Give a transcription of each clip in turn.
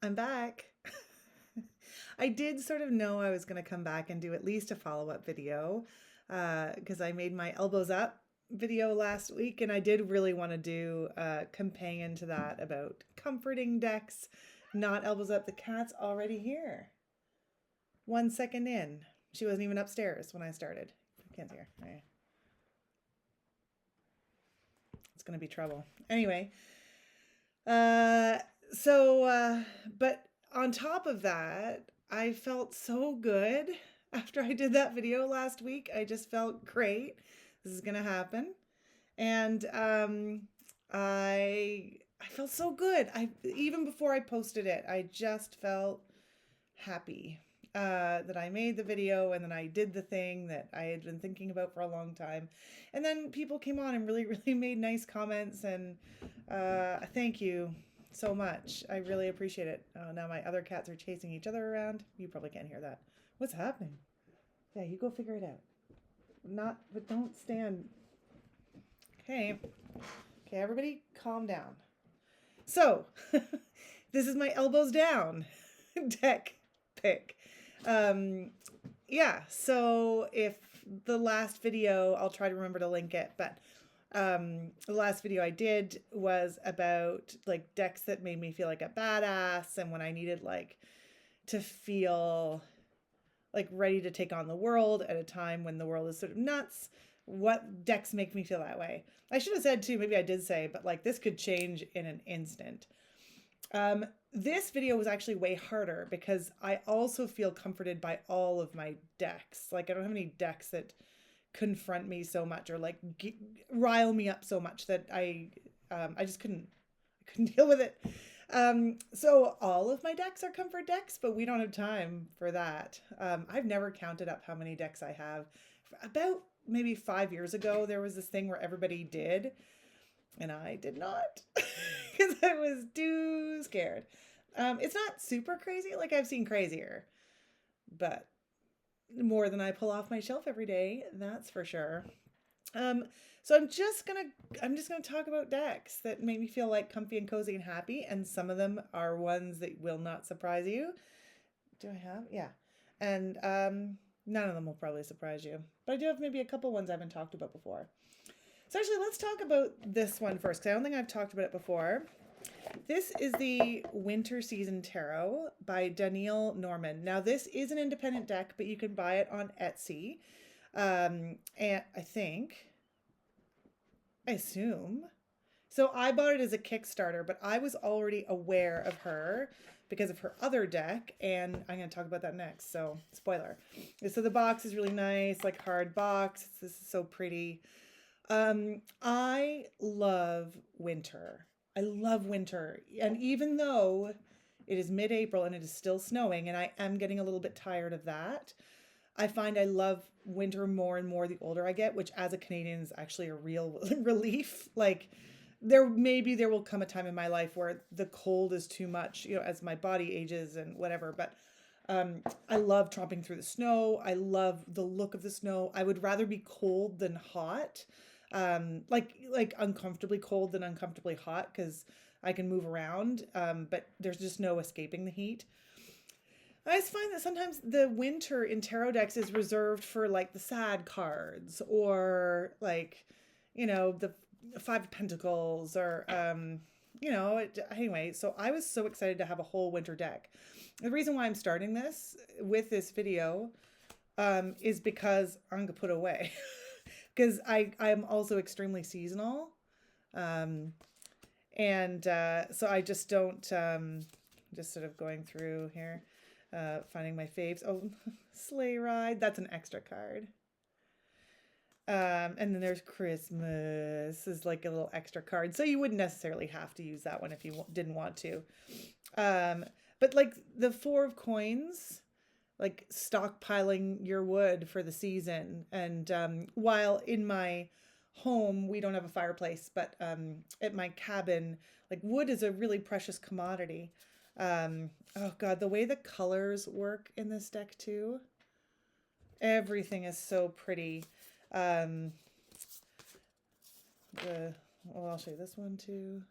I'm back. I did sort of know I was going to come back and do at least a follow-up video because I made my elbows up video last week, and I did really want to do a companion to that about comforting decks, not elbows up. The cat's already here. 1 second in. She wasn't even upstairs when I started. Can't see her. Okay. It's going to be trouble. Anyway, but on top of that, I felt so good after I did that video last week. I just felt great. This is gonna happen, and I felt so good. I even before I posted it, I just felt happy that I made the video and then I did the thing that I had been thinking about for a long time. And then people came on and really made nice comments, and thank you so much. I really appreciate it. Now my other cats are chasing each other around. You probably can't hear that. What's happening? Yeah, you go figure it out. But don't stand. Okay. Okay, everybody calm down. So, this is my elbows down deck pick. Yeah, so if the last video, I'll try to remember to link it, but the last video I did was about like decks that made me feel like a badass, and when I needed like to feel like ready to take on the world at a time when the world is sort of nuts, what decks make me feel that way. I should have said too, maybe I did say, but like this could change in an instant. This video was actually way harder because I also feel comforted by all of my decks. Like I don't have any decks that confront me so much or like rile me up so much that I just couldn't deal with it. So all of my decks are comfort decks, but we don't have time for that. I've never counted up how many decks I have. About maybe 5 years ago, there was this thing where everybody did, and I did not because I was too scared. It's not super crazy. Like I've seen crazier, but more than I pull off my shelf every day. That's for sure. So I'm just gonna talk about decks that make me feel like comfy and cozy and happy, and some of them are ones that will not surprise you. Do I have? Yeah, and none of them will probably surprise you, but I do have maybe a couple ones I haven't talked about before. So actually, let's talk about this one first, because I don't think I've talked about it before. This is the Winter Season Tarot by Danielle Norman. Now, this is an independent deck, but you can buy it on Etsy. And I assume. So I bought it as a Kickstarter, but I was already aware of her because of her other deck, and I'm going to talk about that next. So, spoiler. So the box is really nice, like hard box. This is so pretty. I love winter. I love winter. And even though it is mid-April and it is still snowing, and I am getting a little bit tired of that, I find I love winter more and more the older I get, which as a Canadian is actually a real relief. Like there will come a time in my life where the cold is too much, as my body ages and whatever. But I love tromping through the snow. I love the look of the snow. I would rather be cold than hot. Like uncomfortably cold than uncomfortably hot because I can move around, but there's just no escaping the heat. I just find that sometimes the winter in tarot decks is reserved for like the sad cards or like, the Five of Pentacles or, anyway. So I was so excited to have a whole winter deck. The reason why I'm starting this with this video is because I'm going to put away because I'm also extremely seasonal. So I just don't, just sort of going through here. Finding my faves. Oh, Sleigh Ride. That's an extra card. And then there's Christmas is like a little extra card. So you wouldn't necessarily have to use that one if you didn't want to. But like the Four of Coins, like stockpiling your wood for the season. And while in my home, we don't have a fireplace, but at my cabin, like wood is a really precious commodity. Oh God, the way the colors work in this deck too. Everything is so pretty. I'll show you this one too.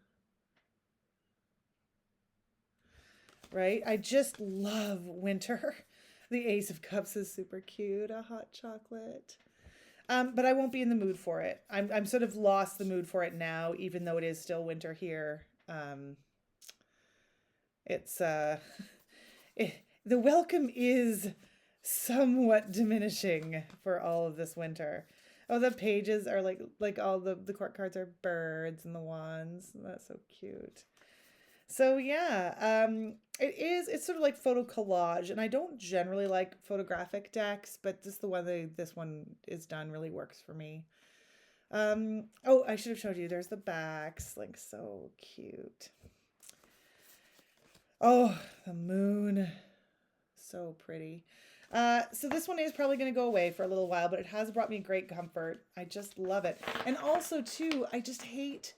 right? I just love winter. The Ace of Cups is super cute. A hot chocolate. But I won't be in the mood for it. I'm sort of lost the mood for it now, even though it is still winter here. It's the welcome is somewhat diminishing for all of this winter. Oh, the pages are like all the court cards are birds and the wands. That's so cute. So yeah, it's sort of like photo collage, and I don't generally like photographic decks, but this the way this one is done really works for me. Oh, I should have showed you. There's the backs, like so cute. Oh, the moon, so pretty. So this one is probably going to go away for a little while, but it has brought me great comfort. I just love it, and also too, I hate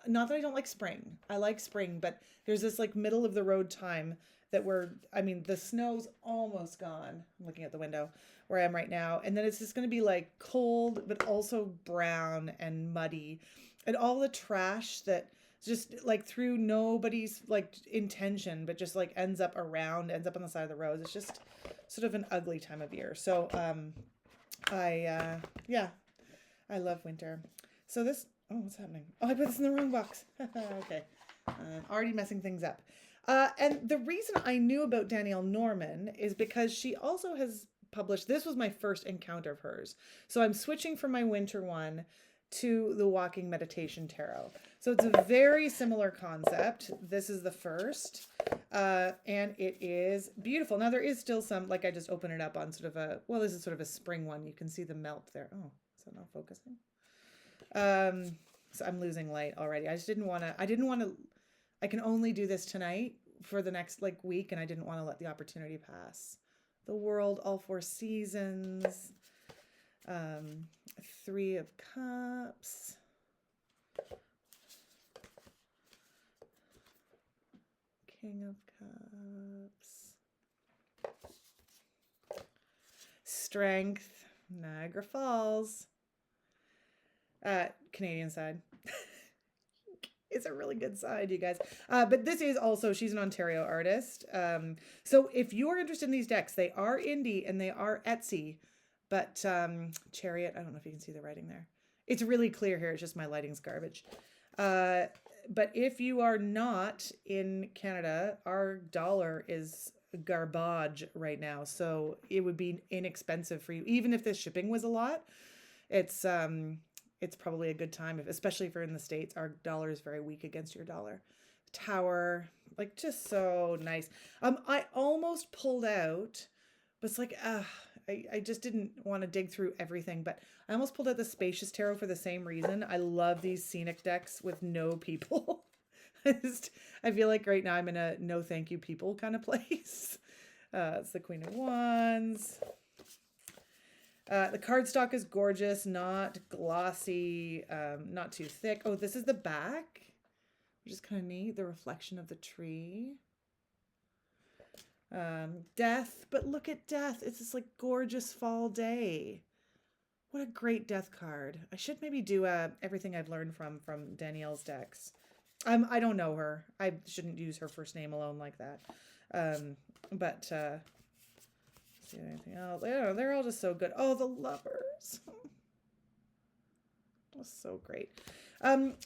not that I don't like spring. I like spring, but there's this like middle of the road time that the snow's almost gone. I'm looking at the window where I am right now. And then it's just going to be like cold, but also brown and muddy. And all the trash that just like through nobody's like intention, but just like ends up on the side of the roads. It's just sort of an ugly time of year. So, yeah, I love winter. So oh, what's happening? Oh, I put this in the wrong box. Okay. I'm already messing things up. And the reason I knew about Danielle Norman is because she also has published, this was my first encounter of hers. So I'm switching from my winter one to the Walking Meditation Tarot. So it's a very similar concept. This is the first, and it is beautiful. Now there is still some, like I just opened it up on sort of this is sort of a spring one. You can see the melt there. Oh, is that not focusing? So I'm losing light already. I can only do this tonight for the next like week, and I didn't want to let the opportunity pass. The World, all four seasons, Three of Cups, King of Cups, Strength, Niagara Falls, Canadian side. It's a really good side, you guys. But this is also, she's an Ontario artist. So if you're interested in these decks, they are indie and they are Etsy. But Chariot, I don't know if you can see the writing there. It's really clear here. It's just my lighting's garbage. But if you are not in Canada, our dollar is garbage right now. So it would be inexpensive for you. Even if the shipping was a lot, it's probably a good time, especially if you're in the States. Our dollar is very weak against your dollar. Tower, like just so nice. I almost pulled out, but it's like, I just didn't want to dig through everything, but I almost pulled out the Spacious Tarot for the same reason. I love these scenic decks with no people. I feel like right now I'm in a no thank you people kind of place. It's the Queen of Wands. The cardstock is gorgeous, not glossy, not too thick. Oh, this is the back, which is kind of neat. The reflection of the tree. Death, but look at Death. It's this like gorgeous fall day. What a great Death card. I should maybe do everything I've learned from Danielle's decks. I don't know her. I shouldn't use her first name alone like that. But see anything else? Yeah, they're all just so good. Oh, the Lovers. That's so great.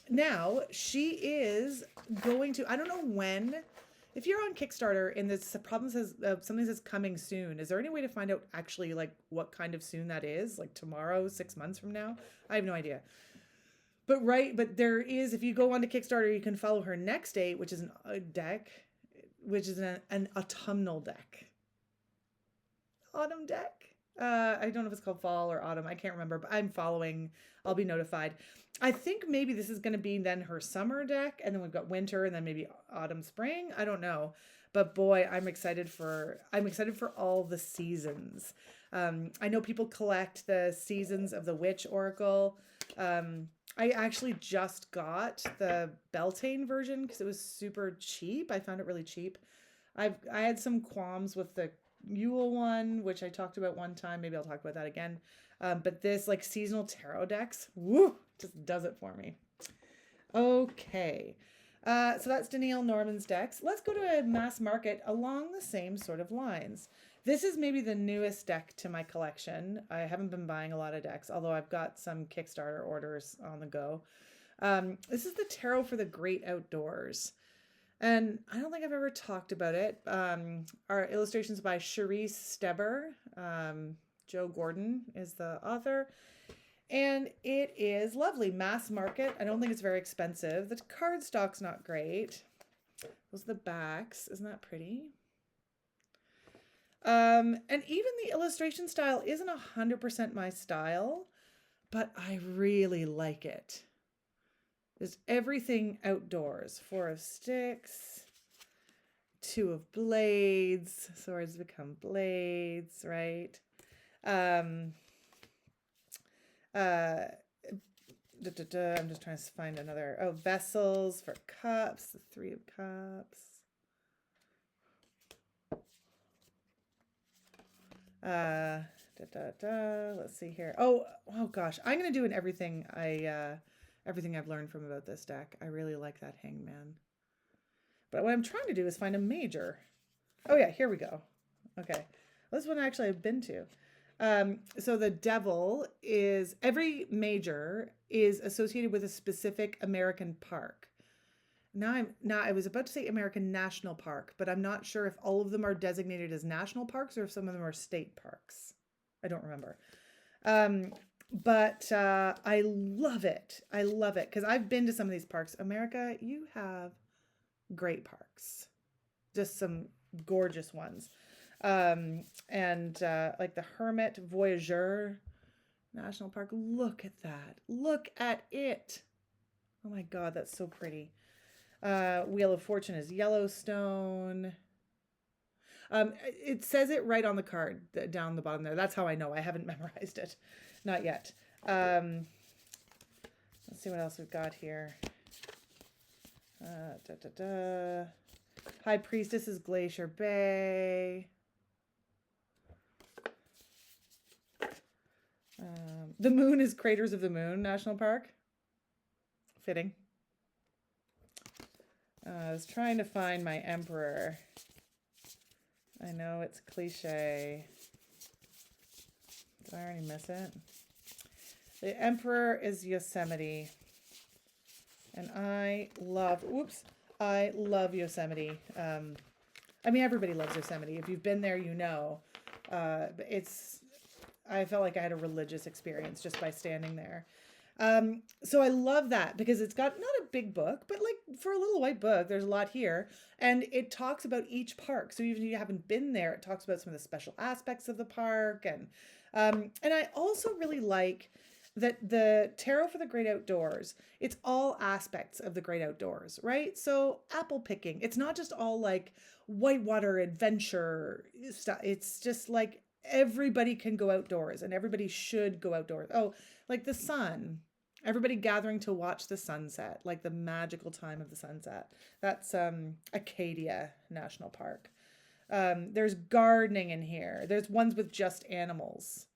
Now she is going to, I don't know when. If you're on Kickstarter and this problem says something says coming soon, is there any way to find out actually like what kind of soon that is? Like tomorrow, 6 months from now? I have no idea. But there is, if you go on to Kickstarter, you can follow her next date, which is a deck, which is an autumnal deck. Autumn deck. I don't know if it's called fall or autumn. I can't remember, but I'm following. I'll be notified. I think maybe this is going to be then her summer deck, and then we've got winter, and then maybe autumn, spring. I don't know, but boy, I'm excited for all the seasons. I know people collect the seasons of the Witch Oracle. I actually just got the Beltane version because it was super cheap. I found it really cheap. I had some qualms with the Yule one, which I talked about one time. Maybe I'll talk about that again. But this like seasonal tarot decks, woo, just does it for me. Okay. So that's Danielle Norman's decks. Let's go to a mass market along the same sort of lines. This is maybe the newest deck to my collection. I haven't been buying a lot of decks, although I've got some Kickstarter orders on the go. This is the Tarot for the Great Outdoors. And I don't think I've ever talked about it. Our illustrations by Charisse Steber. Joe Gordon is the author. And it is lovely. Mass market. I don't think it's very expensive. The cardstock's not great. Those are the backs. Isn't that pretty? And even the illustration style isn't 100% my style, but I really like it. There's everything outdoors. 4 of sticks, 2 of blades. Swords become blades, right? I'm just trying to find another. Oh, vessels for cups. The 3 of cups. Let's see here. Oh gosh, I'm gonna do an everything I've learned from about this deck. I really like that hangman. But what I'm trying to do is find a major. Oh yeah, here we go. Okay, this one actually I've been to. So the devil is, every major is associated with a specific American park. Now I was about to say American National Park, but I'm not sure if all of them are designated as national parks or if some of them are state parks. I don't remember. But I love it. I love it because I've been to some of these parks. America, you have great parks. Just some gorgeous ones. And like the Hermit Voyageur National Park. Look at that. Look at it. Oh my God, that's so pretty. Wheel of Fortune is Yellowstone. It says it right on the card down the bottom there. That's how I know. I haven't memorized it. Not yet. Let's see what else we've got here. High Priestess is Glacier Bay. The Moon is Craters of the Moon National Park. Fitting. I was trying to find my Emperor. I know it's cliche. Did I already miss it? The Emperor is Yosemite. And I love Yosemite. I mean, everybody loves Yosemite. If you've been there, you know. I felt like I had a religious experience just by standing there. So I love that because it's got not a big book, but like for a little white book, there's a lot here. And it talks about each park. So even if you haven't been there, it talks about some of the special aspects of the park. And I also really like that the Tarot for the Great Outdoors, it's all aspects of the great outdoors, right? So apple picking, it's not just all like whitewater adventure stuff. It's just like everybody can go outdoors and everybody should go outdoors. Oh, like the sun, everybody gathering to watch the sunset, like the magical time of the sunset. That's Acadia National Park. There's gardening in here. There's ones with just animals.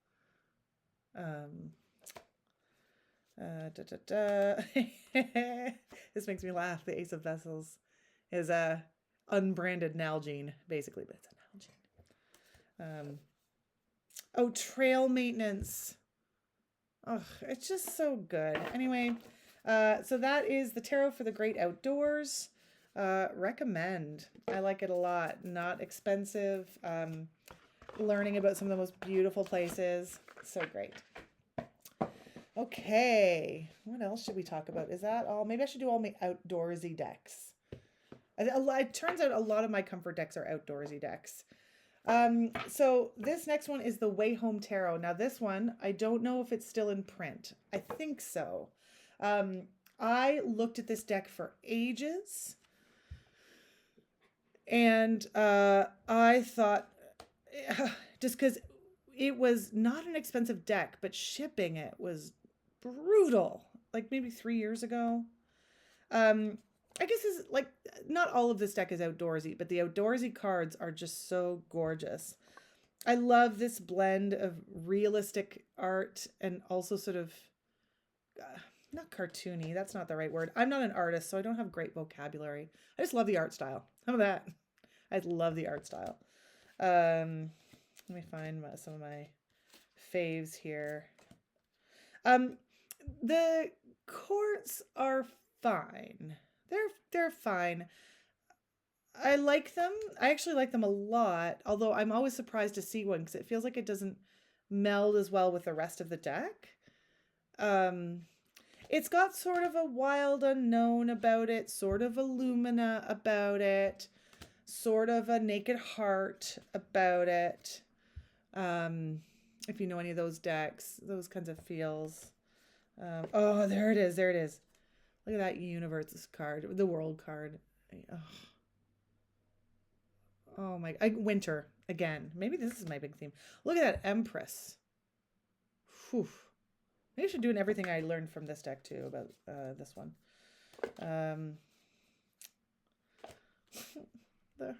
This makes me laugh. The Ace of Vessels is a unbranded Nalgene, basically, but it's a Nalgene. Oh, trail maintenance. Oh, it's just so good. Anyway, so that is the Tarot for the Great Outdoors. Recommend. I like it a lot. Not expensive. Learning about some of the most beautiful places. So great. Okay, what else should we talk about? Is that all? Maybe I should do all my outdoorsy decks. It turns out a lot of my comfort decks are outdoorsy decks. So this next one is the Way Home Tarot. Now this one, I don't know if it's still in print. I think so. I looked at this deck for ages. And I thought, just because it was not an expensive deck, but shipping it was brutal. Like maybe 3 years ago. I guess is like not all of this deck is outdoorsy, but the outdoorsy cards are just so gorgeous. I love this blend of realistic art and also sort of not cartoony. That's not the right word. I'm not an artist, so I don't have great vocabulary. I just love the art style. How about that? I love the art style. Let me find some of my faves here. The courts are fine. They're fine. I like them. I actually like them a lot, although I'm always surprised to see one because it feels like it doesn't meld as well with the rest of the deck. It's got sort of a wild unknown about it, sort of a Lumina about it, sort of a Naked Heart about it. If you know any of those decks, those kinds of feels. Oh, there it is. There it is. Look at that universes card, the world card. Oh my, winter again. Maybe this is my big theme. Look at that Empress. Whew. Maybe I should do everything I learned from this deck too about this one. The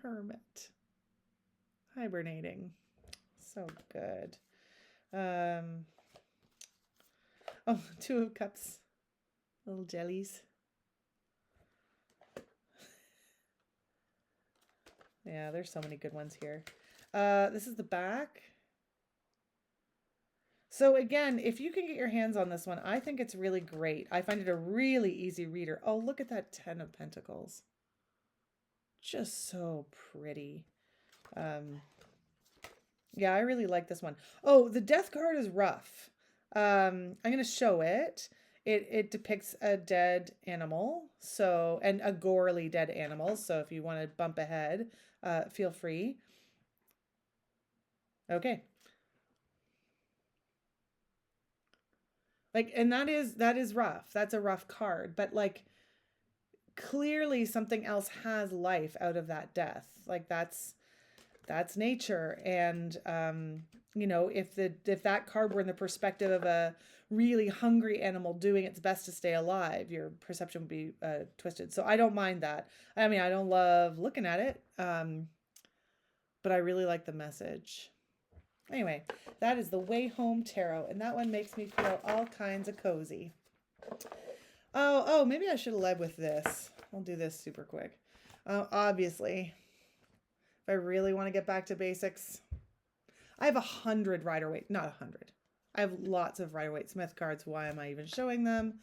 Hermit. Hibernating. So good. Oh, Two of Cups. Little jellies. Yeah, there's so many good ones here. This is the back. So again, if you can get your hands on this one, I think it's really great. I find it a really easy reader. Oh, look at that 10 of Pentacles. Just so pretty. Yeah, I really like this one. Oh, the Death card is rough. I'm going to show it. It depicts a dead animal, so, and a gorily dead animal. So if you want to bump ahead, feel free. Okay. Like, and that is rough. That's a rough card, but like clearly something else has life out of that death. Like that's nature. And, you know, if that card were in the perspective of a really hungry animal doing its best to stay alive, your perception would be twisted. So I don't mind that. I mean, I don't love looking at it, but I really like the message. Anyway, that is the Way Home Tarot, and that one makes me feel all kinds of cozy. Oh, maybe I should have led with this. I'll do this super quick. Obviously, if I really want to get back to basics, I have 100 Rider-Waite, not 100. I have lots of Rider-Waite Smith cards. Why am I even showing them?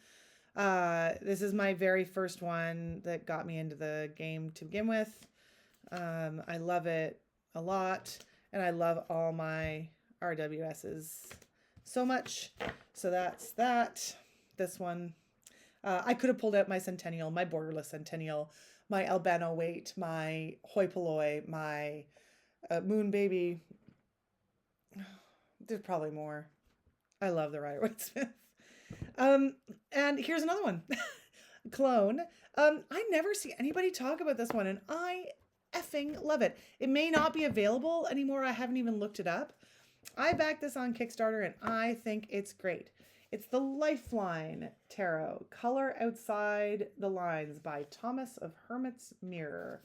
This is my very first one that got me into the game to begin with. I love it a lot, and I love all my RWSs so much. So that's that. This one. I could have pulled out my Centennial, my Borderless Centennial, my Albano Waite, my Hoi Polloi, my Moon Baby. There's probably more. I love the Rider-Waite Smith. And here's another one. Clone. I never see anybody talk about this one, and I effing love it. It may not be available anymore. I haven't even looked it up. I backed this on Kickstarter, and I think it's great. It's the Lifeline Tarot, Color Outside the Lines by Thomas of Hermit's Mirror.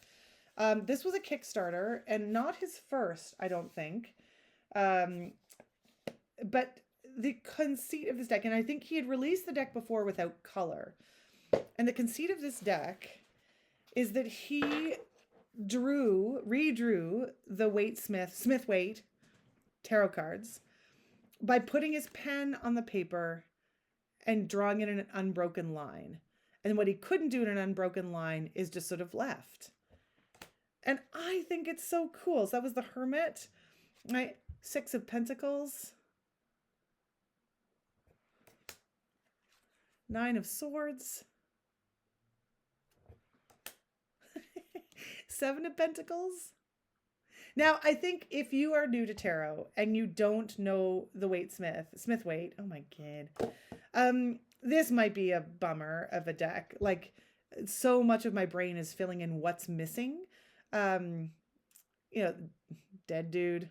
This was a Kickstarter, and not his first, I don't think. But the conceit of this deck, and I think he had released the deck before without color. And the conceit of this deck is that he redrew the Waite Smith-Waite tarot cards by putting his pen on the paper and drawing it in an unbroken line. And what he couldn't do in an unbroken line is just sort of left. And I think it's so cool. So that was the Hermit, right? 6 of Pentacles. 9 of Swords. 7 of Pentacles. Now, I think if you are new to tarot and you don't know the Waite Smith-Waite, oh my God, this might be a bummer of a deck. Like, so much of my brain is filling in what's missing. You know, dead dude,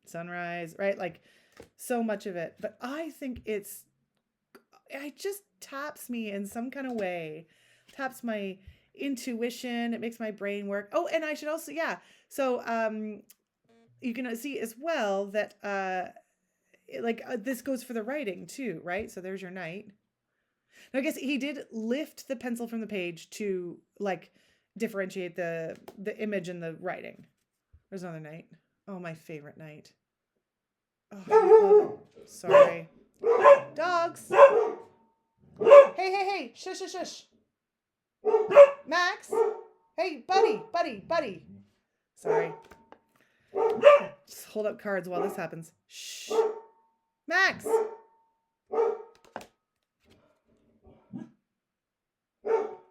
sunrise, right? Like, so much of it. But I think it just taps me in some kind of way, taps my intuition. It makes my brain work. Oh, and I should also, yeah. So, you can see as well that, this goes for the writing too, right? So there's your knight. Now, I guess he did lift the pencil from the page to like differentiate the image and the writing. There's another knight. Oh, my favorite knight. Oh, sorry. Dogs. Hey, hey, hey. Shush, shush, shush. Max. Hey, buddy. Sorry. Just hold up cards while this happens. Shh. Max.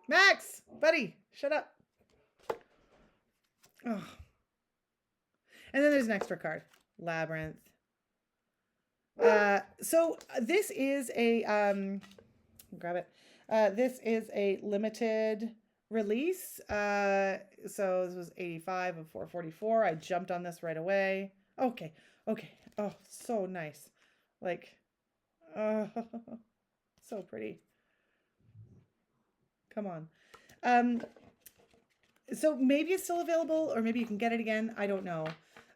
Max, buddy, shut up. Oh. And then there's an extra card. Labyrinth. So this is a grab it. This is a limited release. So this was 85 of 444. I jumped on this right away. Okay. Oh, so nice. Like, so pretty. Come on. So maybe it's still available, or maybe you can get it again. I don't know.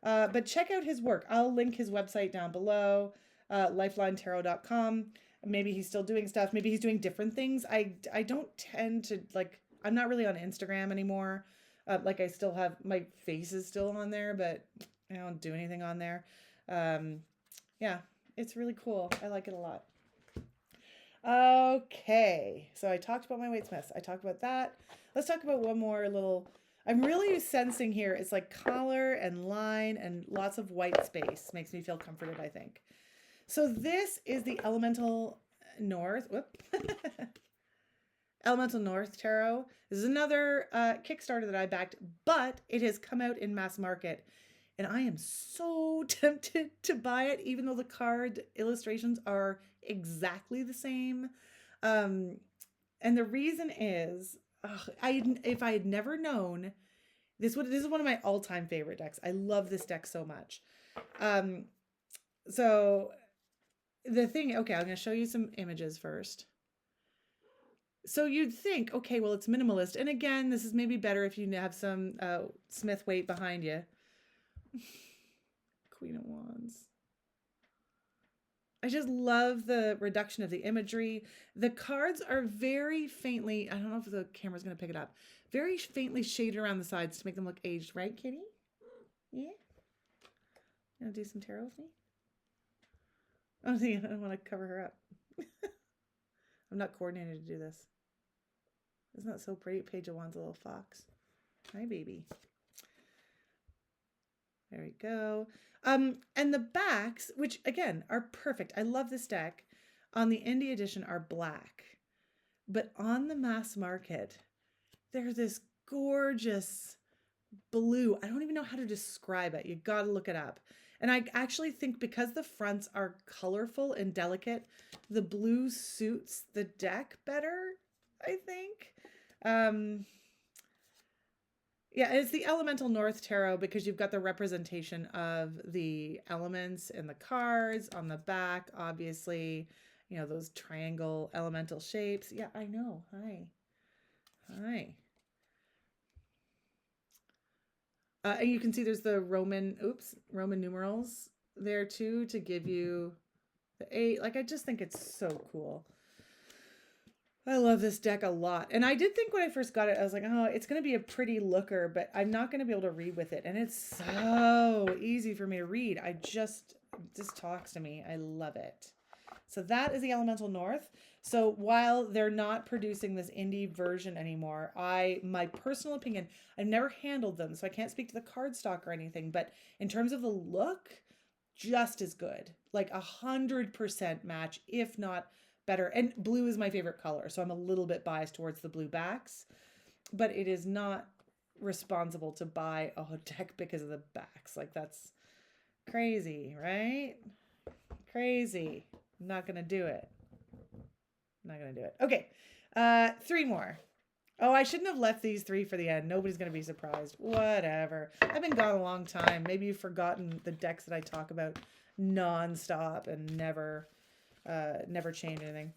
But check out his work. I'll link his website down below, lifelinetarot.com. Maybe he's still doing stuff. Maybe he's doing different things. I don't tend to, like, I'm not really on Instagram anymore. Like, I still have, my face is still on there, but I don't do anything on there. Yeah, it's really cool. I like it a lot. Okay, so I talked about my Waite Smiths. I talked about that. Let's talk about one more little, I'm really sensing here, it's like color and line and lots of white space. Makes me feel comforted, I think. So this is the Elemental North. Elemental North Tarot. This is another Kickstarter that I backed, but it has come out in mass market. And I am so tempted to buy it, even though the card illustrations are exactly the same. And the reason is, if I had never known, this is one of my all-time favorite decks. I love this deck so much. So the thing, okay, I'm going to show you some images first. So you'd think, okay, well, it's minimalist. And again, this is maybe better if you have some Smith Waite behind you. Queen of Wands. I just love the reduction of the imagery. The cards are very faintly, I don't know if the camera's going to pick it up, very faintly shaded around the sides to make them look aged, right, Kitty? Yeah? You want to do some tarot with me? I don't want to cover her up. I'm not coordinated to do this. Isn't that so pretty? Page of Wands, a little fox. Hi, baby. There we go. And the backs, which again are perfect. I love this deck. On the indie edition are black, but on the mass market, they're this gorgeous blue. I don't even know how to describe it. You got to look it up. And I actually think because the fronts are colorful and delicate, the blue suits the deck better, I think. Yeah, it's the Elemental North Tarot because you've got the representation of the elements in the cards on the back, obviously, you know, those triangle elemental shapes. Yeah, I know. Hi. And you can see there's the Roman numerals there too to give you the 8. Like, I just think it's so cool. I love this deck a lot. And I did think when I first got it, I was like, oh, it's going to be a pretty looker, but I'm not going to be able to read with it. And it's so easy for me to read. This talks to me. I love it. So that is the Elemental North. So while they're not producing this indie version anymore, my personal opinion, I've never handled them, so I can't speak to the cardstock or anything, but in terms of the look, just as good. Like 100% match, if not better. And blue is my favorite color, so I'm a little bit biased towards the blue backs, but it is not responsible to buy a deck because of the backs. Like, that's crazy, right? Crazy. I'm not gonna do it. Okay, 3 more. Oh, I shouldn't have left these 3 for the end. Nobody's gonna be surprised. Whatever. I've been gone a long time. Maybe you've forgotten the decks that I talk about nonstop and never change anything.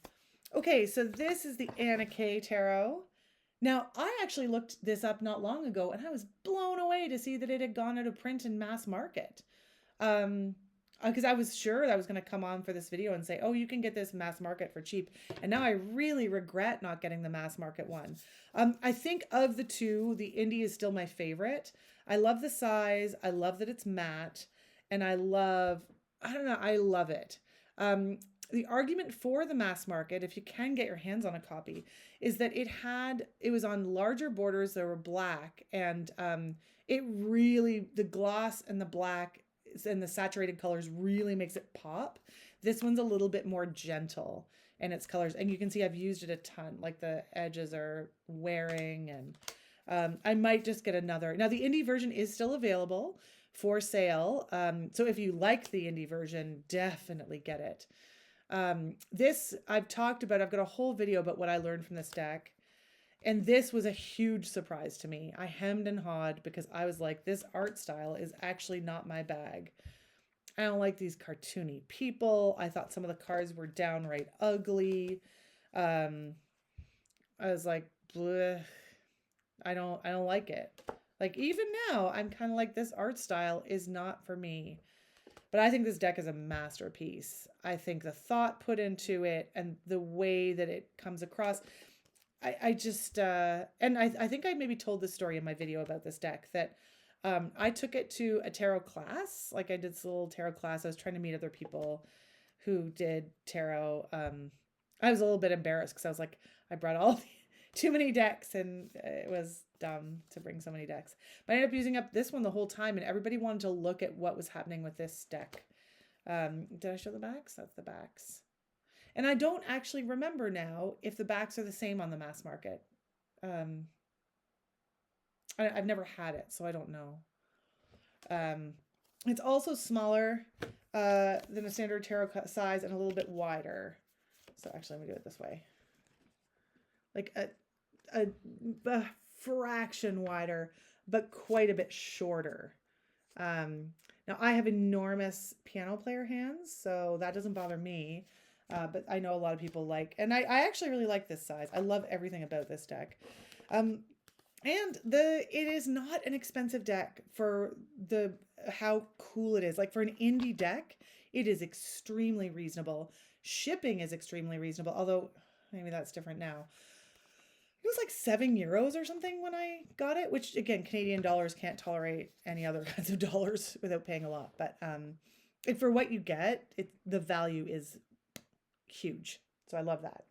Okay, so this is the Anna K Tarot. Now, I actually looked this up not long ago, and I was blown away to see that it had gone out of print in mass market. because I was sure that I was going to come on for this video and say, oh, you can get this mass market for cheap. And now I really regret not getting the mass market one. I think of the two, the Indie is still my favorite. I love the size. I love that it's matte. And I love it. The argument for the mass market, if you can get your hands on a copy, is that it was on larger borders that were black. And it really, the gloss and the black and the saturated colors really makes it pop. This one's a little bit more gentle in its colors, and you can see I've used it a ton. Like the edges are wearing, and I might just get another. Now the Indie version is still available for sale, so if you like the Indie version, definitely get it. This I've talked about. I've got a whole video about what I learned from this deck. And this was a huge surprise to me. I hemmed and hawed because I was like, this art style is actually not my bag. I don't like these cartoony people. I thought some of the cards were downright ugly. I was like, bleh, I don't like it. Like even now, I'm kind of like, this art style is not for me. But I think this deck is a masterpiece. I think the thought put into it and the way that it comes across. I just, and I think I maybe told this story in my video about this deck, that I took it to a tarot class. Like I did this little tarot class. I was trying to meet other people who did tarot. I was a little bit embarrassed because I was like, I brought too many decks, and it was dumb to bring so many decks. But I ended up using up this one the whole time, and everybody wanted to look at what was happening with this deck. Did I show the backs? That's the backs. And I don't actually remember now if the backs are the same on the mass market. I've never had it, so I don't know. It's also smaller than a standard tarot size and a little bit wider. So actually, let me do it this way. Like a fraction wider, but quite a bit shorter. Now, I have enormous piano player hands, so that doesn't bother me. But I know a lot of people like, and I actually really like this size. I love everything about this deck. And it is not an expensive deck for how cool it is. Like for an indie deck, it is extremely reasonable. Shipping is extremely reasonable, although maybe that's different now. It was like €7 or something when I got it, which again, Canadian dollars can't tolerate any other kinds of dollars without paying a lot. But for what you get, the value is huge. So I love that.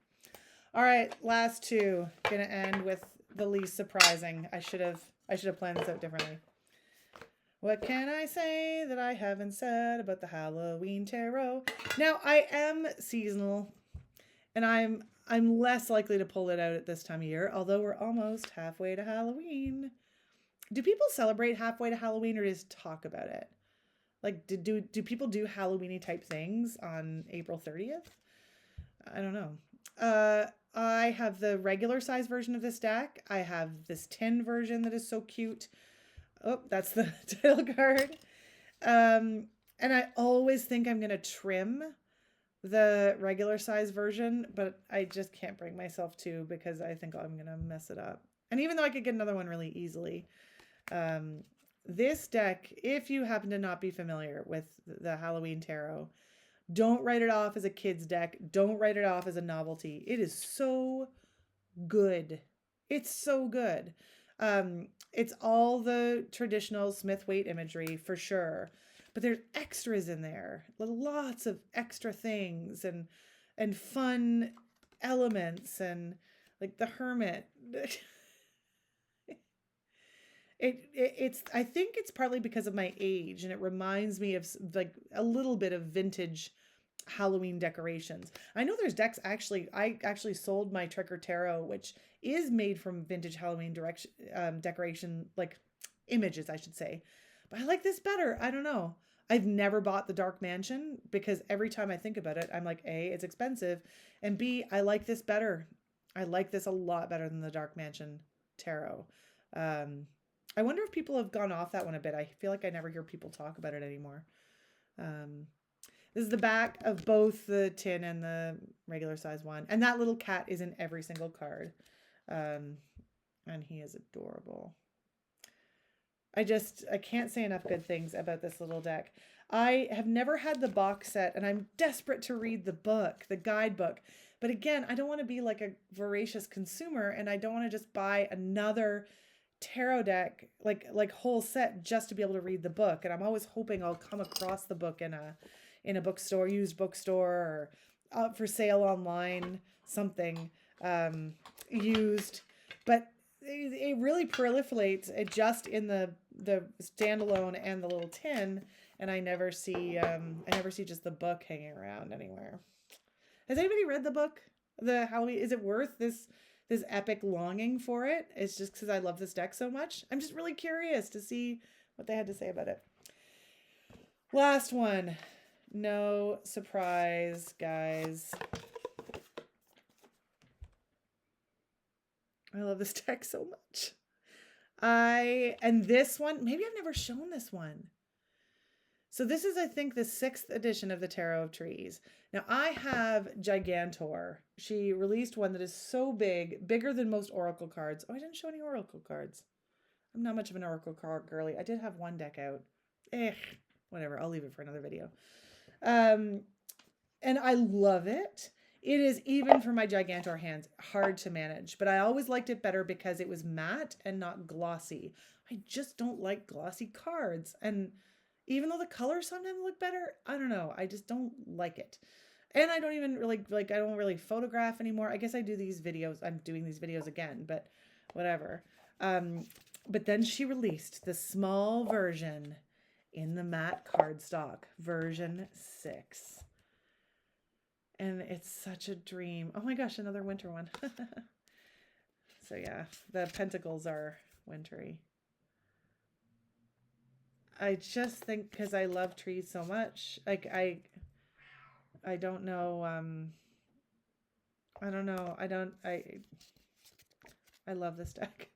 All right, last two. Gonna end with the least surprising. I should have planned this out differently. What can I say that I haven't said about the Halloween tarot? Now, I am seasonal, and I'm less likely to pull it out at this time of year, although we're almost halfway to Halloween. Do people celebrate halfway to Halloween, or just talk about it? Like, do people do Halloween-y type things on April 30th? I don't know. I have the regular size version of this deck. I have this tin version that is so cute. Oh, that's the title card. And I always think I'm going to trim the regular size version, but I just can't bring myself to, because I think I'm going to mess it up. And even though I could get another one really easily, this deck, if you happen to not be familiar with the Halloween tarot, don't write it off as a kid's deck. Don't write it off as a novelty. It is so good. It's so good. It's all the traditional Smith Waite imagery for sure, but there's extras in there. Lots of extra things and fun elements, and like the Hermit. It's I think it's partly because of my age, and it reminds me of like a little bit of vintage Halloween decorations. I know there's decks I actually sold my Tricker Tarot, which is made from vintage Halloween decoration, like images, I should say. But I like this better. I don't know. I've never bought the Dark Mansion because every time I think about it, I'm like, A, it's expensive, and B, I like this better. I like this a lot better than the Dark Mansion Tarot. I wonder if people have gone off that one a bit. I feel like I never hear people talk about it anymore. This is the back of both the tin and the regular size one. And that little cat is in every single card. And he is adorable. I can't say enough good things about this little deck. I have never had the box set, and I'm desperate to read the book, the guidebook. But again, I don't want to be like a voracious consumer, and I don't want to just buy another tarot deck, like whole set, just to be able to read the book. And I'm always hoping I'll come across the book in a bookstore, used bookstore, or up for sale online, something used. But it really proliferates it just in the standalone and the little tin, and I never see just the book hanging around anywhere. Has anybody read the book, the Halloween? Is it worth this epic longing for it? It's just because I love this deck so much. I'm just really curious to see what they had to say about it. Last one. No surprise, guys. I love this deck so much. And this one, maybe I've never shown this one. So this is, I think, the 6th edition of the Tarot of Trees. Now, I have Gigantor. She released one that is so big, bigger than most Oracle cards. Oh, I didn't show any Oracle cards. I'm not much of an Oracle card girly. I did have one deck out. Whatever. I'll leave it for another video. And I love it. It is, even for my Gigantor hands, hard to manage. But I always liked it better because it was matte and not glossy. I just don't like glossy cards. And even though the colors sometimes look better, I don't know. I just don't like it. And I don't even really, I don't really photograph anymore. I guess I do these videos. I'm doing these videos again, but whatever. But then she released the small version in the matte cardstock, version 6. And it's such a dream. Oh my gosh, another winter one. So yeah, the pentacles are wintry. I just think because I love trees so much, like I don't know. I don't know. I love this deck.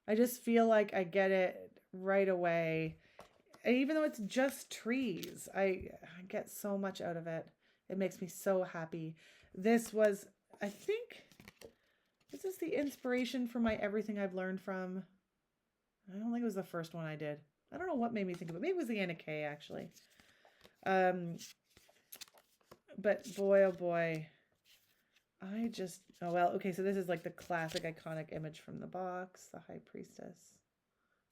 I just feel like I get it right away. And even though it's just trees, I get so much out of it. It makes me so happy. This was, I think, this is the inspiration for my Everything I've Learned From. I don't think it was the first one I did. I don't know what made me think of it. Maybe it was the Anna Kay, actually. But boy, oh boy. I just, oh well, okay, so this is like the classic iconic image from the box. The High Priestess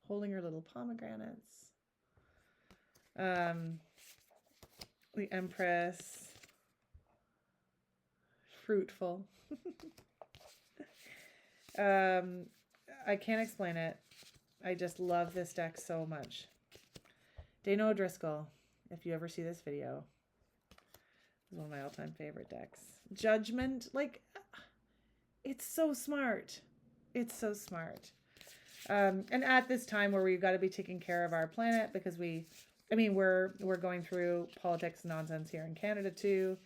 holding her little pomegranates. The Empress. Fruitful. I can't explain it. I just love this deck so much. Dana O'Driscoll, if you ever see this video, is one of my all-time favorite decks. Judgment, like, it's so smart. It's so smart. And at this time where we've got to be taking care of our planet because we're going through politics nonsense here in Canada too.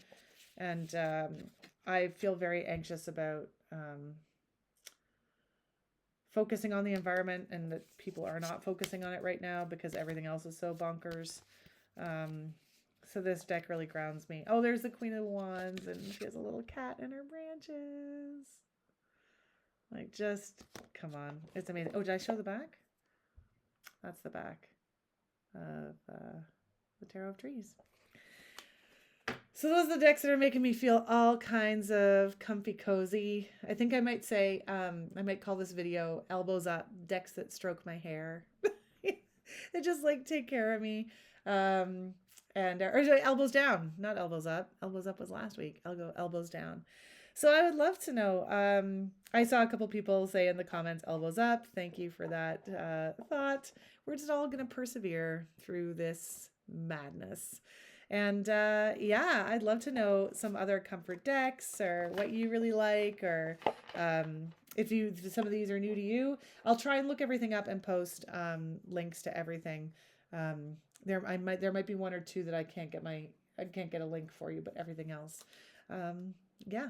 And I feel very anxious about focusing on the environment, and that people are not focusing on it right now because everything else is so bonkers. So this deck really grounds me. Oh, there's the Queen of Wands, and she has a little cat in her branches. Like, just, come on. It's amazing. Oh, did I show the back? That's the back of the Tarot of Trees. So those are the decks that are making me feel all kinds of comfy cozy. I think I might say, I might call this video Elbows Up, Decks That Stroke My Hair. They just like take care of me. Or sorry, Elbows Down, not Elbows Up. Elbows Up was last week. I'll go Elbows Down. So I would love to know. I saw a couple people say in the comments, Elbows Up. Thank you for that thought. We're just all going to persevere through this madness. And yeah, I'd love to know some other comfort decks or what you really like, or if some of these are new to you. I'll try and look everything up and post links to everything. There might be one or two that I can't get a link for you, but everything else. Yeah.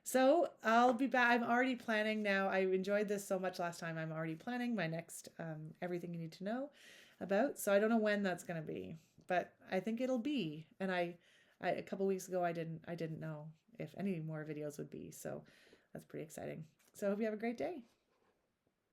So I'll be back. I'm already planning now. I enjoyed this so much last time. I'm already planning my next everything you need to know about. So I don't know when that's going to be, but I think it'll be. And I a couple weeks ago I didn't know if any more videos would be. So that's pretty exciting. So I hope you have a great day.